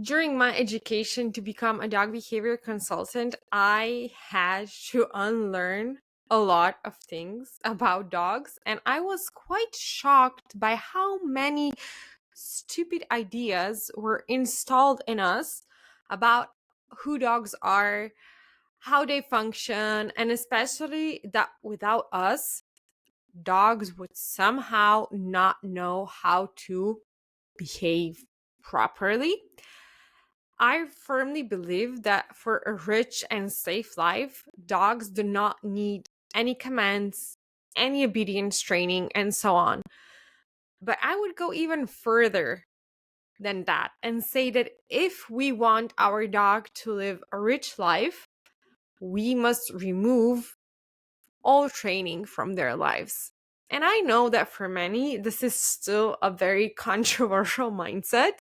During my education to become a dog behavior consultant, I had to unlearn a lot of things about dogs, and I was quite shocked by how many stupid ideas were installed in us about who dogs are, how they function, and especially that without us, dogs would somehow not know how to behave properly. I firmly believe that for a rich and safe life, dogs do not need any commands, any obedience training, and so on. But I would go even further than that and say that if we want our dog to live a rich life, we must remove all training from their lives. And I know that for many, this is still a very controversial mindset,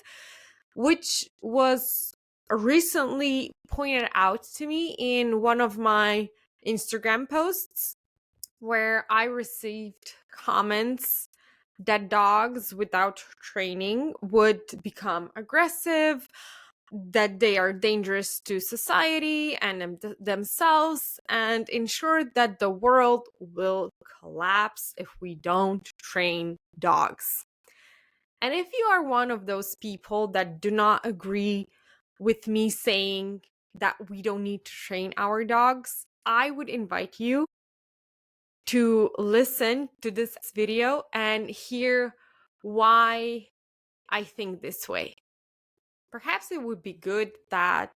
which was recently pointed out to me in one of my Instagram posts where I received comments that dogs without training would become aggressive, that they are dangerous to society and themselves, and ensure that the world will collapse if we don't train dogs. And if you are one of those people that do not agree with me saying that we don't need to train our dogs, I would invite you to listen to this video and hear why I think this way. Perhaps it would be good that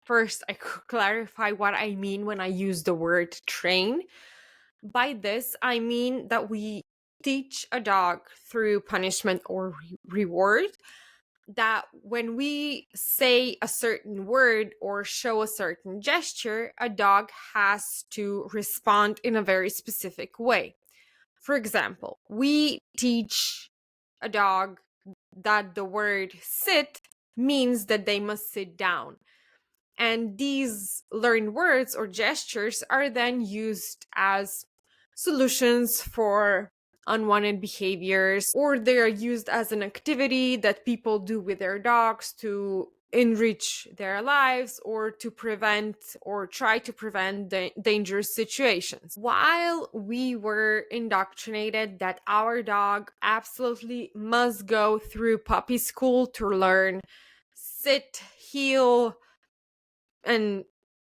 first I could clarify what I mean when I use the word train. By this, I mean that we teach a dog through punishment or reward, that when we say a certain word or show a certain gesture, a dog has to respond in a very specific way. For example, we teach a dog that the word sit means that they must sit down. And these learned words or gestures are then used as solutions for unwanted behaviors, or they are used as an activity that people do with their dogs to enrich their lives or to prevent or try to prevent dangerous situations. While we were indoctrinated that our dog absolutely must go through puppy school to learn sit, heel, and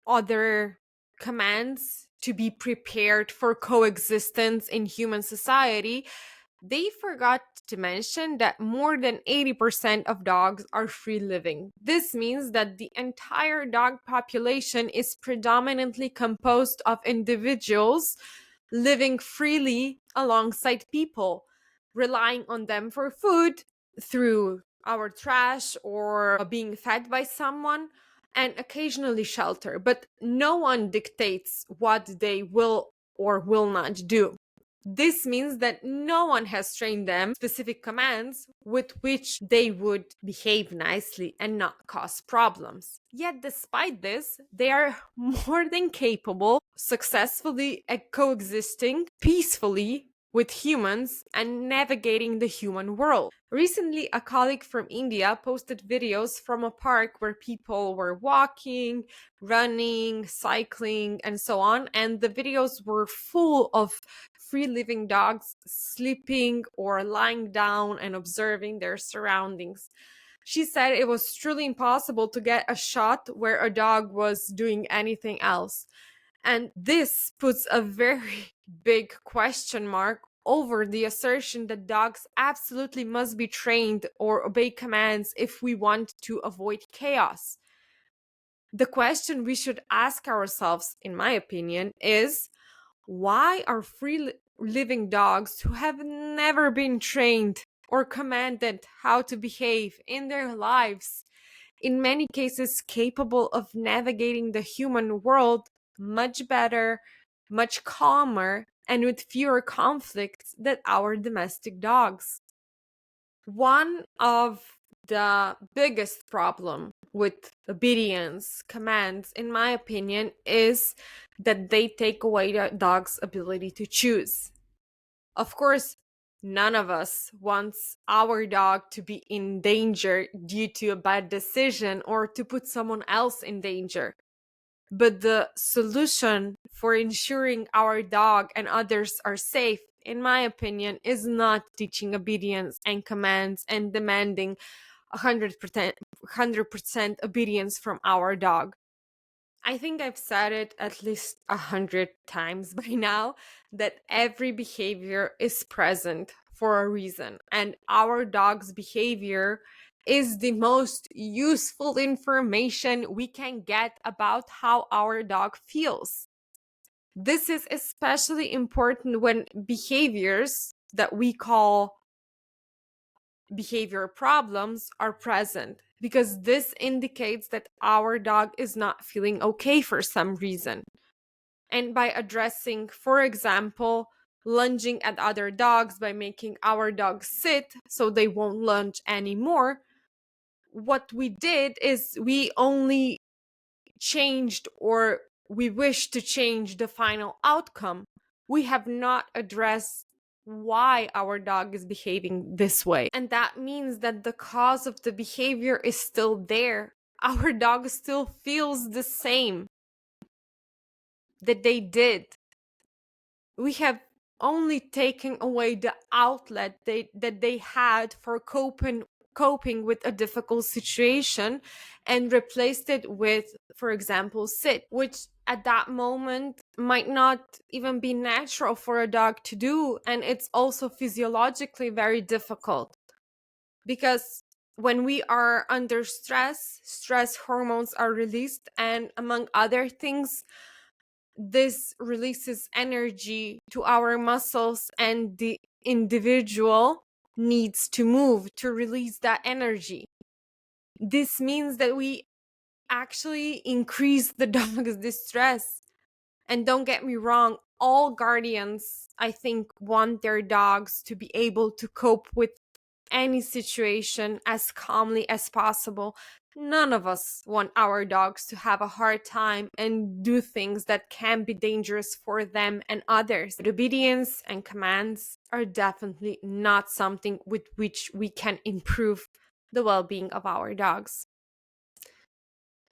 other commands to be prepared for coexistence in human society, they forgot to mention that more than 80% of dogs are free living. This means that the entire dog population is predominantly composed of individuals living freely alongside people, relying on them for food through our trash or being fed by someone, and occasionally shelter, but no one dictates what they will or will not do. This means that no one has trained them specific commands with which they would behave nicely and not cause problems. Yet, despite this, they are more than capable successfully at coexisting peacefully with humans and navigating the human world. Recently, a colleague from India posted videos from a park where people were walking, running, cycling, and so on, and the videos were full of free living dogs sleeping or lying down and observing their surroundings. She said it was truly impossible to get a shot where a dog was doing anything else. And this puts a very big question mark over the assertion that dogs absolutely must be trained or obey commands if we want to avoid chaos. The question we should ask ourselves, in my opinion, is why are free living dogs who have never been trained or commanded how to behave in their lives, in many cases capable of navigating the human world much better, much calmer, and with fewer conflicts than our domestic dogs? One of the biggest problem with obedience commands, in my opinion, is that they take away the dog's ability to choose. Of course, None of us wants our dog to be in danger due to a bad decision or to put someone else in danger. But the solution for ensuring our dog and others are safe, in my opinion, is not teaching obedience and commands and demanding 100% obedience from our dog. I think I've said it at least 100 times by now that every behavior is present for a reason, and our dog's behavior is the most useful information we can get about how our dog feels. This is especially important when behaviors that we call behavior problems are present, because this indicates that our dog is not feeling okay for some reason. And by addressing, for example, lunging at other dogs by making our dogs sit so they won't lunge anymore, what we did is we only changed, or we wish to change, the final outcome. We have not addressed why our dog is behaving this way. And that means that the cause of the behavior is still there. Our dog still feels the same that they did. We have only taken away the outlet that they had for coping with a difficult situation and replaced it with, for example, sit, which at that moment might not even be natural for a dog to do. And it's also physiologically very difficult, because when we are under stress hormones are released, and among other things, this releases energy to our muscles, and the individual needs to move to release that energy. This means that we actually increase the dog's distress. And don't get me wrong, all guardians, I think, want their dogs to be able to cope with any situation as calmly as possible. None of us want our dogs to have a hard time and do things that can be dangerous for them and others. But obedience and commands are definitely not something with which we can improve the well being of our dogs.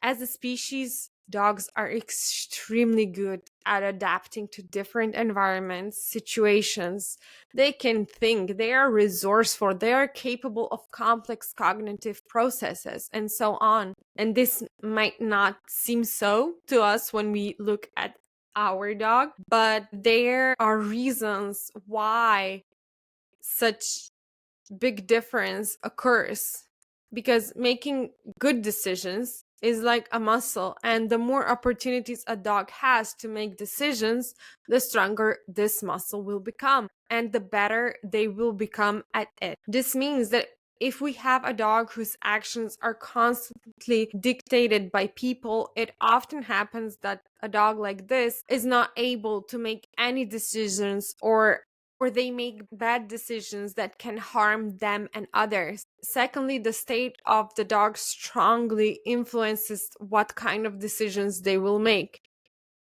As a species, dogs are extremely good at adapting to different environments, situations. They can think, they are resourceful, they are capable of complex cognitive processes, and so on. And this might not seem so to us when we look at our dog, but there are reasons why such big difference occurs, because making good decisions is like a muscle, and the more opportunities a dog has to make decisions, the stronger this muscle will become and the better they will become at it. This means that if we have a dog whose actions are constantly dictated by people, it often happens that a dog like this is not able to make any decisions, or they make bad decisions that can harm them and others. Secondly, the state of the dog strongly influences what kind of decisions they will make.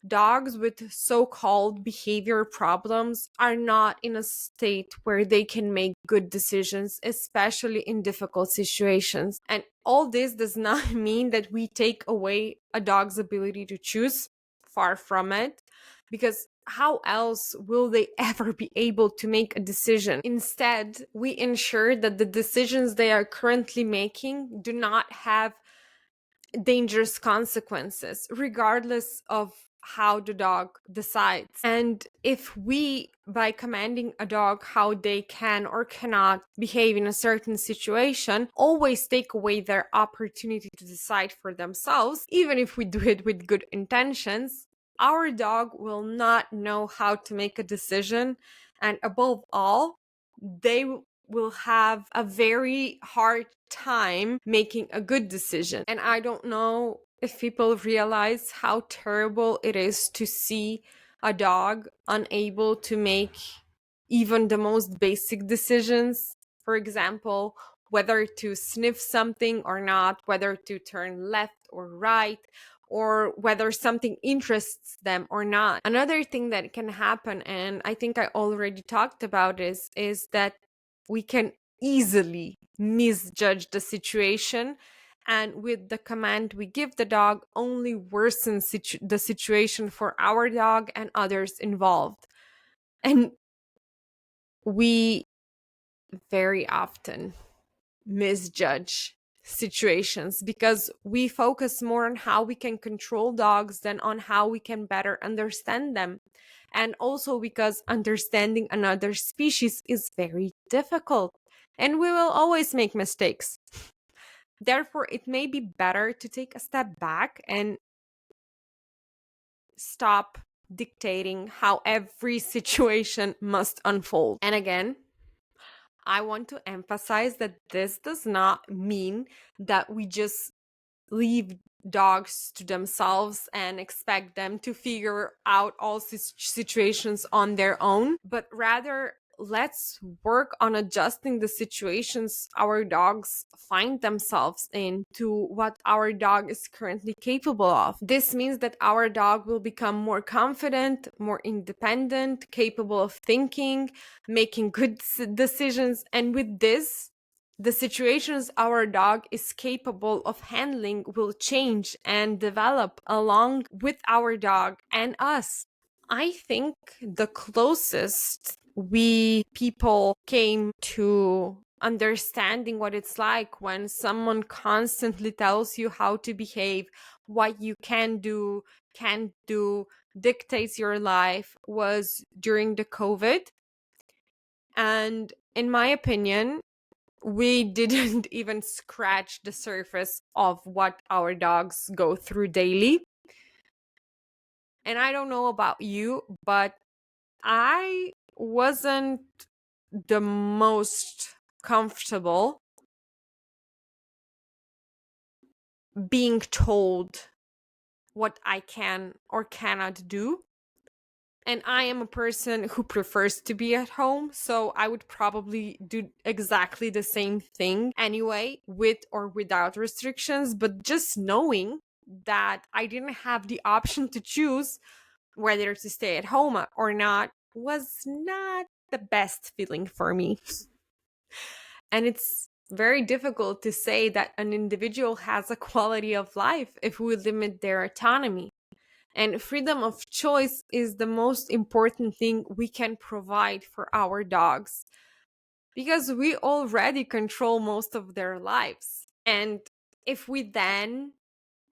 Dogs with so-called behavior problems are not in a state where they can make good decisions, especially in difficult situations. And all this does not mean that we take away a dog's ability to choose. Far from it, because how else will they ever be able to make a decision? Instead, we ensure that the decisions they are currently making do not have dangerous consequences, regardless of how the dog decides. And if we, by commanding a dog how they can or cannot behave in a certain situation, always take away their opportunity to decide for themselves, even if we do it with good intentions, our dog will not know how to make a decision. And above all, they will have a very hard time making a good decision. And I don't know if people realize how terrible it is to see a dog unable to make even the most basic decisions. For example, whether to sniff something or not, whether to turn left or right, or whether something interests them or not. Another thing that can happen, and I think I already talked about, is that we can easily misjudge the situation, and with the command we give the dog only worsens the situation for our dog and others involved. And we very often misjudge situations because we focus more on how we can control dogs than on how we can better understand them. And also because understanding another species is very difficult and we will always make mistakes. Therefore, it may be better to take a step back and stop dictating how every situation must unfold. And again, I want to emphasize that this does not mean that we just leave dogs to themselves and expect them to figure out all situations on their own, but rather let's work on adjusting the situations our dogs find themselves in to what our dog is currently capable of. This means that our dog will become more confident, more independent, capable of thinking, making good decisions, and with this, the situations our dog is capable of handling will change and develop along with our dog and us. I think the closest we people came to understanding what it's like when someone constantly tells you how to behave, what you can do, can't do, dictates your life was during the COVID. And in my opinion, we didn't even scratch the surface of what our dogs go through daily. And I don't know about you, but I wasn't the most comfortable being told what I can or cannot do. And I am a person who prefers to be at home, so I would probably do exactly the same thing anyway, with or without restrictions. But just knowing that I didn't have the option to choose whether to stay at home or not was not the best feeling for me. And it's very difficult to say that an individual has a quality of life if we limit their autonomy. And freedom of choice is the most important thing we can provide for our dogs because we already control most of their lives. And if we then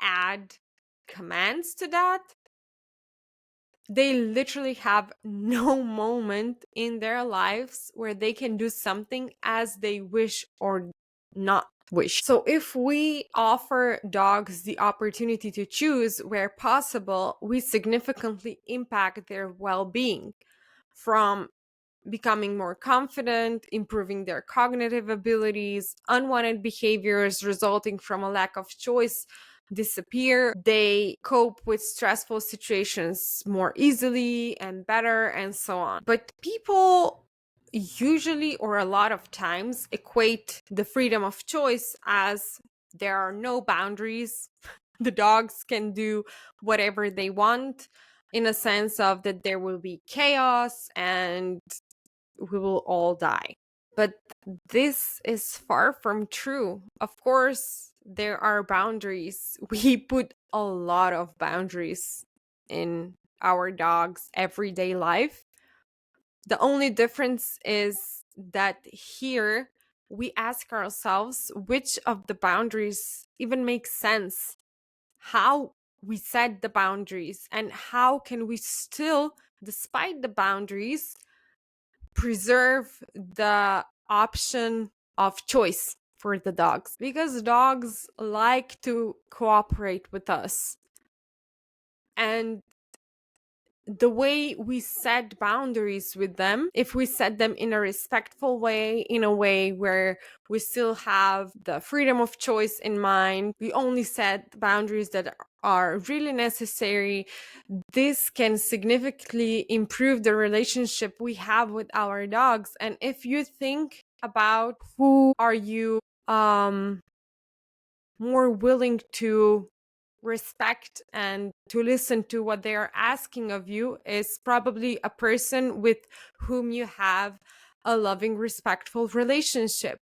add commands to that, they literally have no moment in their lives where they can do something as they wish or not wish. So if we offer dogs the opportunity to choose where possible, we significantly impact their well-being, from becoming more confident, improving their cognitive abilities, unwanted behaviors resulting from a lack of choice disappear. They cope with stressful situations more easily and better, and so on. But people usually, or a lot of times, equate the freedom of choice as there are no boundaries. The dogs can do whatever they want, in a sense of that there will be chaos and we will all die. But this is far from true. Of course, there are boundaries. We put a lot of boundaries in our dog's everyday life. The only difference is that here we ask ourselves which of the boundaries even make sense, how we set the boundaries, and how can we still, despite the boundaries, preserve the option of choice for the dogs, because dogs like to cooperate with us. And the way we set boundaries with them, if we set them in a respectful way, in a way where we still have the freedom of choice in mind, we only set boundaries that are really necessary, this can significantly improve the relationship we have with our dogs. And if you think about who are you more willing to respect and to listen to what they are asking of you is probably a person with whom you have a loving, respectful relationship.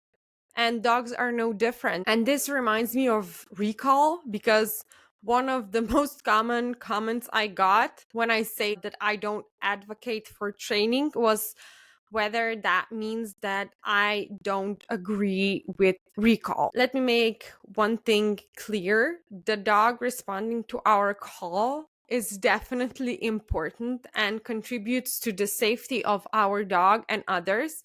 And dogs are no different. And this reminds me of recall, because one of the most common comments I got when I say that I don't advocate for training was whether that means that I don't agree with recall. Let me make one thing clear. The dog responding to our call is definitely important and contributes to the safety of our dog and others,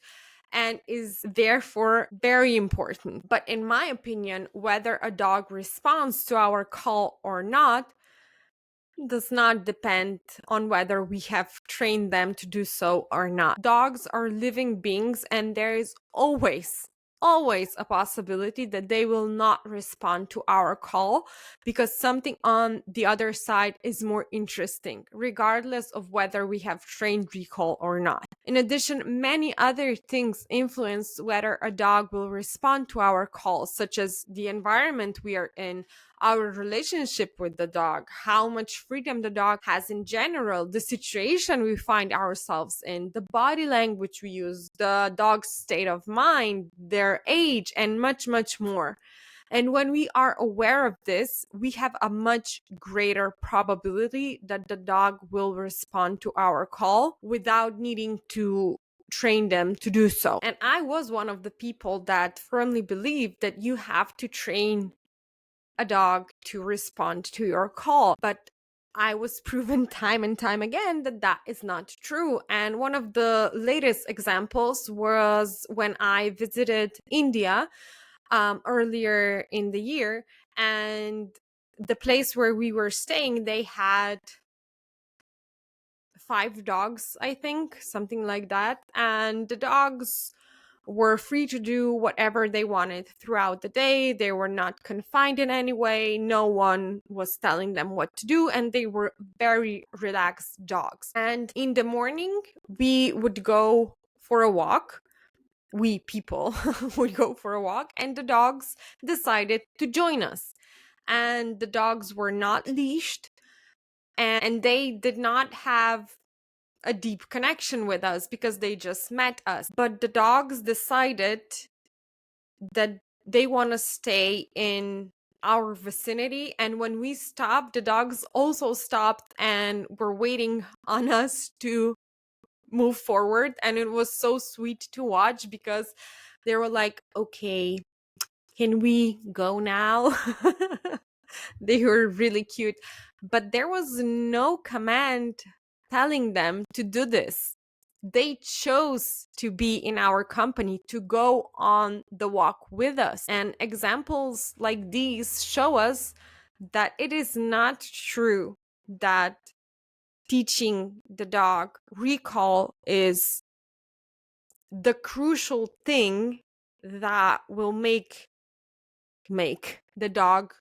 and is therefore very important. But in my opinion, whether a dog responds to our call or not does not depend on whether we have trained them to do so or not. Dogs are living beings, and there is always a possibility that they will not respond to our call because something on the other side is more interesting, regardless of whether we have trained recall or not. In addition, many other things influence whether a dog will respond to our calls, such as the environment we are in, our relationship with the dog, how much freedom the dog has in general, the situation we find ourselves in, the body language we use, the dog's state of mind, their age, and much, much more. And when we are aware of this, we have a much greater probability that the dog will respond to our call without needing to train them to do so. And I was one of the people that firmly believed that you have to train a dog to respond to your call. But I was proven time and time again that that is not true. And one of the latest examples was when I visited India earlier in the year. And the place where we were staying, they had 5 dogs, I think, something like that. And the dogs were free to do whatever they wanted throughout the day. They were not confined in any way. No one was telling them what to do, and they were very relaxed dogs. And in the morning, we would go for a walk. We people would go for a walk, and the dogs decided to join us. And the dogs were not leashed, and they did not have a deep connection with us because they just met us. But the dogs decided that they want to stay in our vicinity. And when we stopped, the dogs also stopped and were waiting on us to move forward. And it was so sweet to watch because they were like, okay, can we go now? They were really cute. But there was no command telling them to do this. They chose to be in our company, to go on the walk with us. And examples like these show us that it is not true that teaching the dog recall is the crucial thing that will make the dog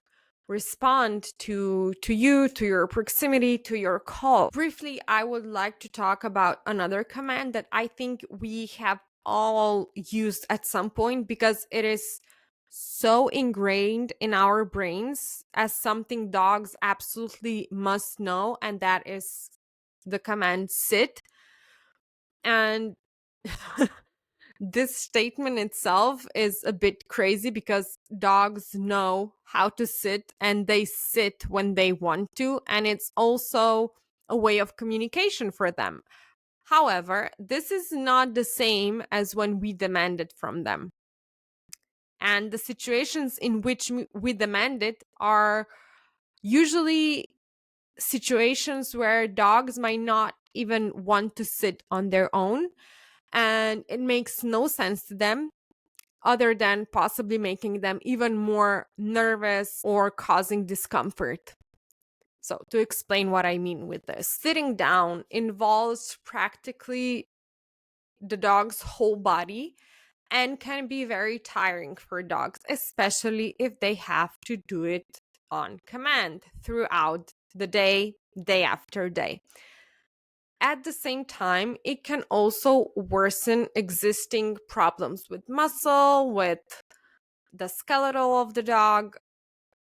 respond to you, to your proximity, to your call. Briefly, I would like to talk about another command that I think we have all used at some point because it is so ingrained in our brains as something dogs absolutely must know, and that is the command sit. And this statement itself is a bit crazy because dogs know how to sit and they sit when they want to, and it's also a way of communication for them. However, this is not the same as when we demand it from them. And the situations in which we demand it are usually situations where dogs might not even want to sit on their own, and it makes no sense to them other than possibly making them even more nervous or causing discomfort. So, to explain what I mean with this, sitting down involves practically the dog's whole body and can be very tiring for dogs, especially if they have to do it on command throughout the day, day after day. At the same time, it can also worsen existing problems with muscle, with the skeletal of the dog,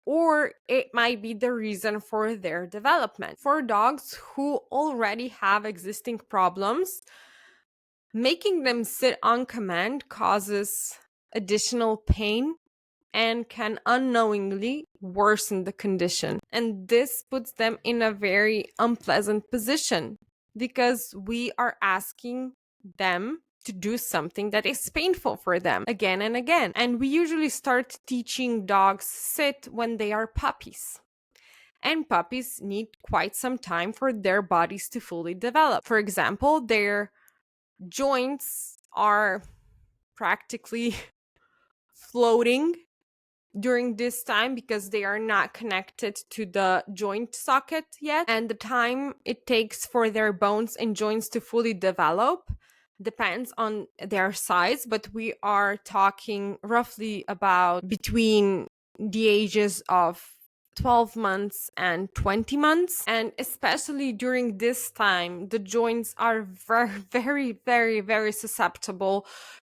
or it might be the reason for their development. For dogs who already have existing problems, making them sit on command causes additional pain and can unknowingly worsen the condition. And this puts them in a very unpleasant position because we are asking them to do something that is painful for them again and again. And we usually start teaching dogs sit when they are puppies. And puppies need quite some time for their bodies to fully develop. For example, their joints are practically floating during this time because they are not connected to the joint socket yet. And the time it takes for their bones and joints to fully develop depends on their size, but we are talking roughly about between the ages of 12 months and 20 months. And especially during this time, the joints are very susceptible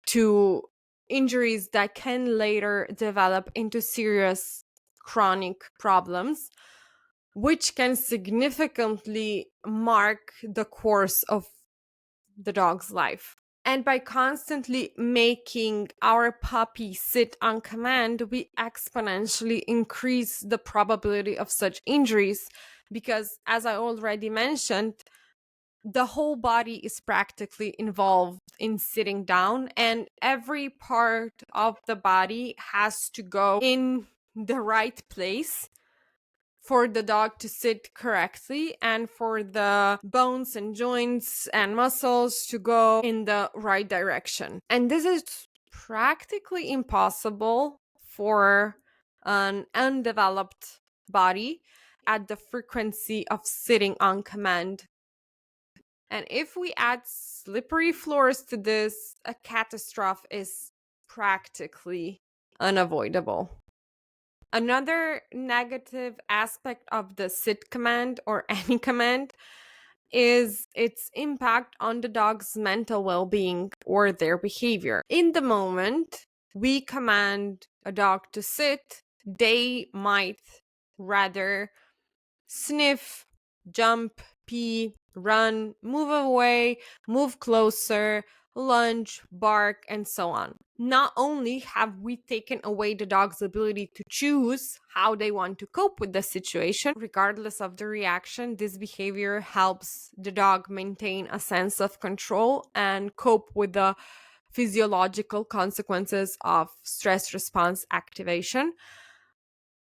to injuries that can later develop into serious chronic problems, which can significantly mark the course of the dog's life. And by constantly making our puppy sit on command, we exponentially increase the probability of such injuries because, as I already mentioned, the whole body is practically involved in sitting down, and every part of the body has to go in the right place for the dog to sit correctly and for the bones and joints and muscles to go in the right direction. And this is practically impossible for an undeveloped body at the frequency of sitting on command. And if we add slippery floors to this, a catastrophe is practically unavoidable. Another negative aspect of the sit command or any command is its impact on the dog's mental well-being or their behavior. In the moment we command a dog to sit, they might rather sniff, jump, pee, run, move away, move closer, lunge, bark, and so on. Not only have we taken away the dog's ability to choose how they want to cope with the situation, regardless of the reaction, this behavior helps the dog maintain a sense of control and cope with the physiological consequences of stress response activation.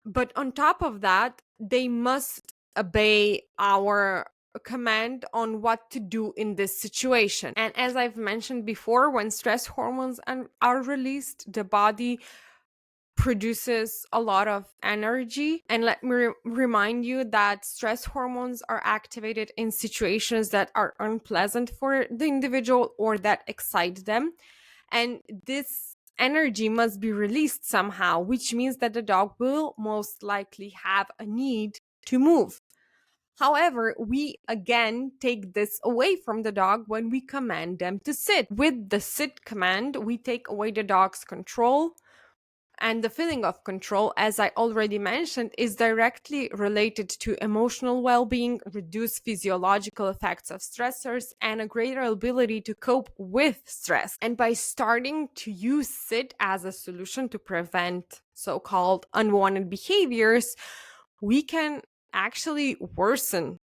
But on top of that, they must obey our command on what to do in this situation. And as I've mentioned before, when stress hormones are released, the body produces a lot of energy. And let me remind you that stress hormones are activated in situations that are unpleasant for the individual or that excite them. And this energy must be released somehow, which means that the dog will most likely have a need to move. However, we again take this away from the dog when we command them to sit. With the sit command, we take away the dog's control. And the feeling of control, as I already mentioned, is directly related to emotional well-being, reduced physiological effects of stressors, and a greater ability to cope with stress. And by starting to use sit as a solution to prevent so-called unwanted behaviors, we can actually worsen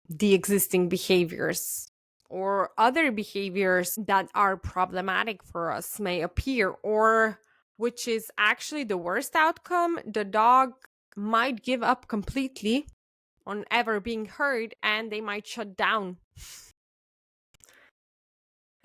the existing behaviors, or other behaviors that are problematic for us may appear, or which is actually the worst outcome, the dog might give up completely on ever being heard and they might shut down.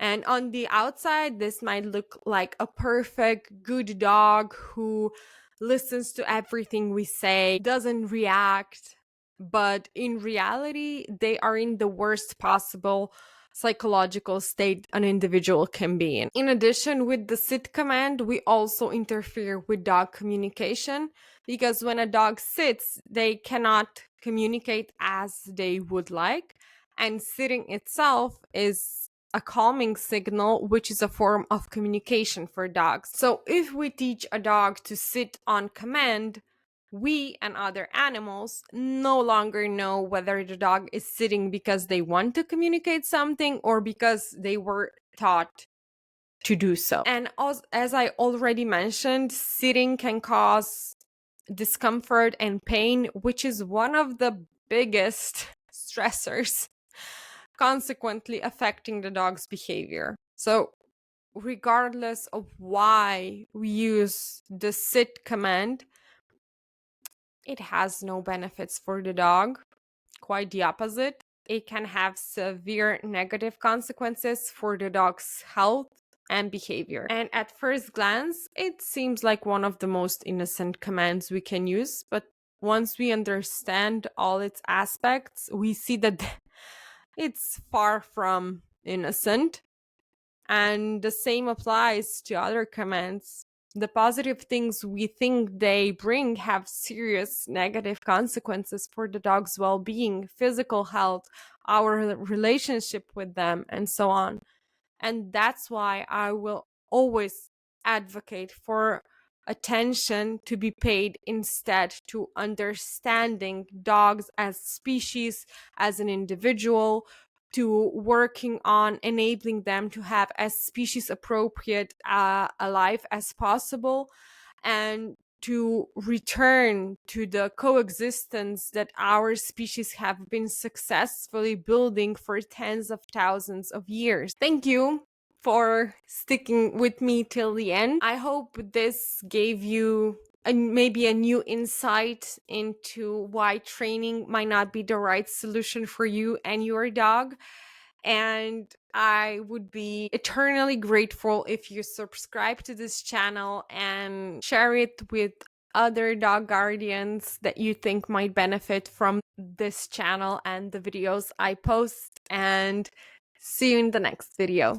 And on the outside, this might look like a perfect, good dog who listens to everything we say, doesn't react. But in reality, they are in the worst possible psychological state an individual can be in. In addition, with the sit command, we also interfere with dog communication, because when a dog sits, they cannot communicate as they would like. And sitting itself is a calming signal, which is a form of communication for dogs. So if we teach a dog to sit on command, we and other animals no longer know whether the dog is sitting because they want to communicate something or because they were taught to do so. And as I already mentioned, sitting can cause discomfort and pain, which is one of the biggest stressors, consequently affecting the dog's behavior. So regardless of why we use the sit command, it has no benefits for the dog. Quite the opposite. It can have severe negative consequences for the dog's health and behavior. And at first glance, it seems like one of the most innocent commands we can use, but once we understand all its aspects, we see that it's far from innocent. And the same applies to other commands. The positive things we think they bring have serious negative consequences for the dog's well-being, physical health, our relationship with them, and so on. And that's why I will always advocate for attention to be paid instead to understanding dogs as species, as an individual, to working on enabling them to have as species appropriate a life as possible, and to return to the coexistence that our species have been successfully building for tens of thousands of years. Thank you for sticking with me till the end. I hope this gave you maybe a new insight into why training might not be the right solution for you and your dog. And I would be eternally grateful if you subscribe to this channel and share it with other dog guardians that you think might benefit from this channel and the videos I post. And see you in the next video.